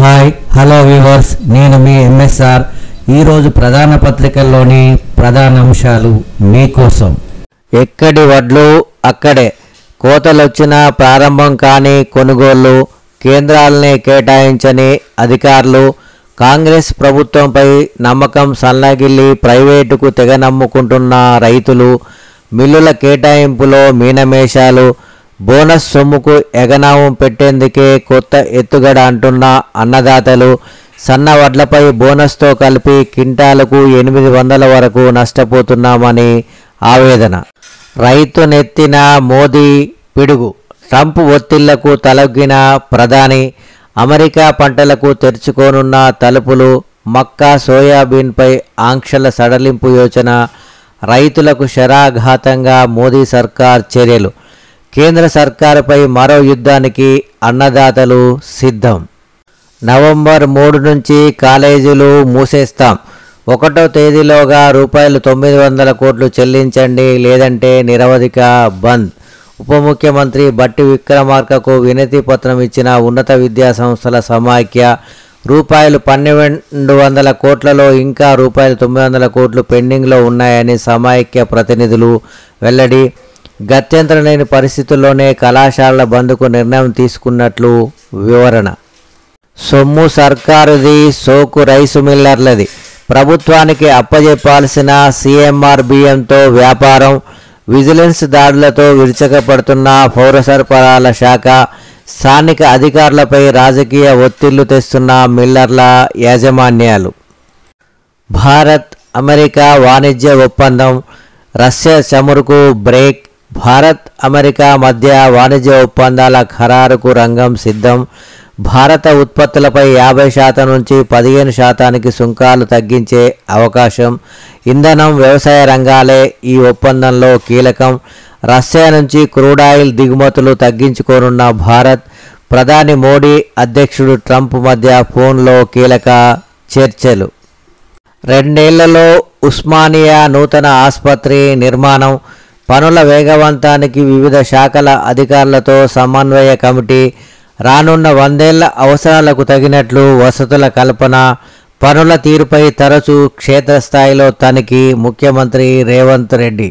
Hi hello viewers, నేను మీ MSR. ఈరోజు ప్రధాన పత్రికల్లోని ప్రధాన అంశాలు మీకోసం. ఎక్కడి వడ్లు అక్కడే కోతలొచ్చినా ప్రారంభం కాని కొనుగోళ్లు, కేంద్రాలనే కేటాయించని అధికారులు, కాంగ్రెస్ ప్రభుత్వంపై నమ్మకం సన్నగిల్లి ప్రైవేటుకు తెగ నమ్ముకుంటున్న రైతులు, మిల్లుల కేటాయింపులో మీనమేషాలు, బోనస్ సొమ్ముకు ఎగనామం పెట్టేందుకే కొత్త ఎత్తుగడ అంటున్న అన్నదాతలు, సన్న వడ్లపై బోనస్తో కలిపి క్వింటాలకు 800 వరకు నష్టపోతున్నామని ఆవేదన. రైతు నెత్తిన మోదీ పిడుగు, ట్రంప్ ఒత్తిళ్లకు తలొగ్గిన ప్రధాని, అమెరికా పంటలకు తెరుచుకోనున్న తలుపులు, మక్కా సోయాబీన్పై ఆంక్షల సడలింపు యోచన, రైతులకు శరాఘాతంగా మోదీ సర్కార్ చర్యలు, కేంద్ర సర్కారుపై మరో యుద్ధానికి అన్నదాతలు సిద్ధం. నవంబర్ 3 నుంచి కాలేజీలు మూసేస్తాం, 1వ తేదీలోగా ₹900 కోట్లు చెల్లించండి, లేదంటే నిరవధిక బంద్. ఉప ముఖ్యమంత్రి బట్టి విక్రమార్కకు వినతి పత్రం ఇచ్చిన ఉన్నత విద్యా సంస్థల సమాఖ్య. ₹1,200 కోట్లలో ఇంకా ₹900 కోట్లు పెండింగ్లో ఉన్నాయని సమాఖ్య ప్రతినిధులు వెల్లడి. గత్యంతరం లేని పరిస్థితుల్లోనే కళాశాలల బంద్కు నిర్ణయం తీసుకున్నట్లు వివరణ. సొమ్ము సర్కారుది, సోకు రైసు మిల్లర్లది, ప్రభుత్వానికి అప్పజెప్పాల్సిన సీఎంఆర్ బియ్యంతో వ్యాపారం, విజిలెన్స్ దాడులతో విరుచకపడుతున్న పౌర సరఫరాల శాఖ, స్థానిక అధికారులపై రాజకీయ ఒత్తిళ్లు తెస్తున్న మిల్లర్ల యాజమాన్యాలు. భారత్ అమెరికా వాణిజ్య ఒప్పందం, రష్యా చమురుకు బ్రేక్, భారత్ అమెరికా మధ్య వాణిజ్య ఒప్పందాల ఖరారుకు రంగం సిద్ధం. భారత ఉత్పత్తులపై 50% నుంచి 15% సుంకాలు తగ్గించే అవకాశం. ఇంధనం, వ్యవసాయ రంగాలే ఈ ఒప్పందంలో కీలకం. రష్యా నుంచి క్రూడాయిల్ దిగుమతులు తగ్గించుకోనున్న భారత్, ప్రధాని మోడీ, అధ్యక్షుడు ట్రంప్ మధ్య ఫోన్లో కీలక చర్చలు. 2 ఏళ్లలో ఉస్మానియా నూతన ఆసుపత్రి నిర్మాణం, పనుల వేగవంతానికి వివిధ శాఖల అధికారులతో సమన్వయ కమిటీ, రానున్న 100 ఏళ్ల అవసరాలకు తగినట్లు వసతుల కల్పన, పనుల తీరుపై తరచూ క్షేత్రస్థాయిలో తనిఖీ. ముఖ్యమంత్రి రేవంత్ రెడ్డి.